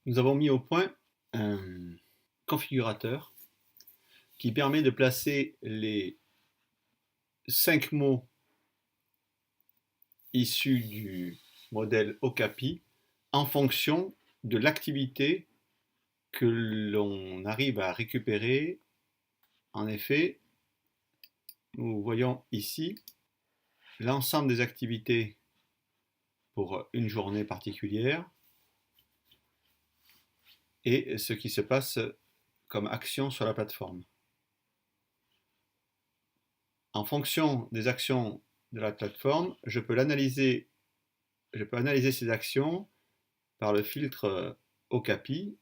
Nous avons mis au point un configurateur qui permet de placer les 5 mots issus du modèle Okapi en fonction de l'activité que l'on arrive à récupérer. En effet, nous voyons ici l'ensemble des activités pour une journée particulière et ce qui se passe comme action sur la plateforme. En fonction des actions de la plateforme, je peux analyser ces actions par le filtre Okapi.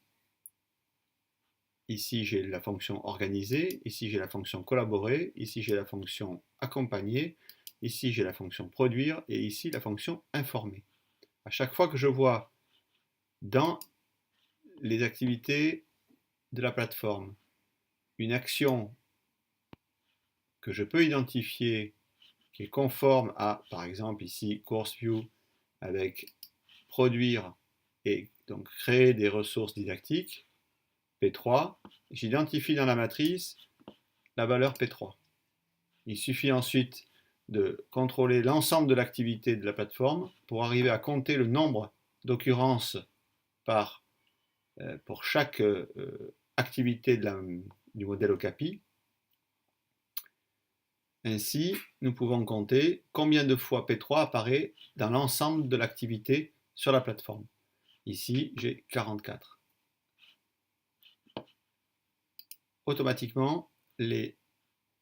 Ici, j'ai la fonction organiser, ici j'ai la fonction collaborer, ici j'ai la fonction accompagner, ici j'ai la fonction produire et ici la fonction informer. À chaque fois que je vois dans les activités de la plateforme une action que je peux identifier qui est conforme à, par exemple ici, Course View avec produire et donc créer des ressources didactiques, P3, j'identifie dans la matrice la valeur P3. Il suffit ensuite de contrôler l'ensemble de l'activité de la plateforme pour arriver à compter le nombre d'occurrences pour chaque activité du modèle Okapi. Ainsi, nous pouvons compter combien de fois P3 apparaît dans l'ensemble de l'activité sur la plateforme. Ici, j'ai 44. Automatiquement, les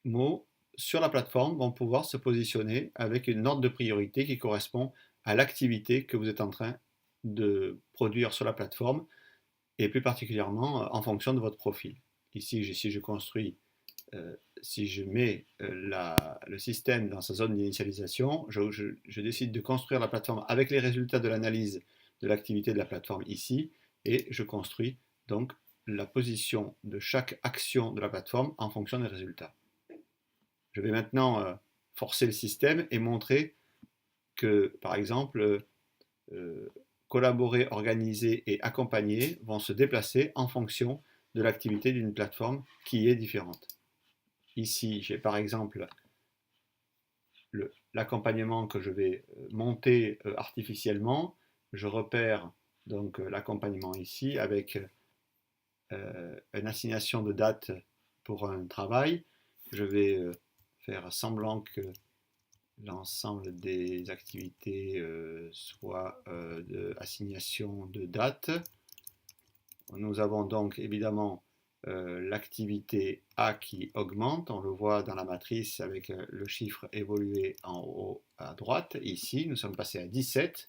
mots sur la plateforme vont pouvoir se positionner avec une ordre de priorité qui correspond à l'activité que vous êtes en train de produire sur la plateforme et plus particulièrement en fonction de votre profil. Ici, si je mets le système dans sa zone d'initialisation, je décide de construire la plateforme avec les résultats de l'analyse de l'activité de la plateforme ici, et je construis donc la position de chaque action de la plateforme en fonction des résultats. Je vais maintenant forcer le système et montrer que, par exemple, collaborer, organiser et accompagner vont se déplacer en fonction de l'activité d'une plateforme qui est différente. Ici, j'ai par exemple l'accompagnement que je vais monter artificiellement. Je repère donc l'accompagnement ici avec une assignation de date pour un travail. Je vais faire semblant que l'ensemble des activités soit d'assignation de date. Nous avons donc évidemment l'activité A qui augmente, on le voit dans la matrice avec le chiffre évolué en haut à droite. Ici, nous sommes passés à 17.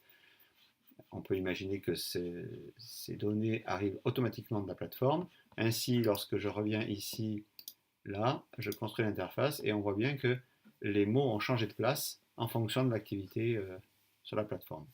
On peut imaginer que ces données arrivent automatiquement de la plateforme. Ainsi, lorsque je reviens ici, là, je construis l'interface et on voit bien que les mots ont changé de place en fonction de l'activité sur la plateforme.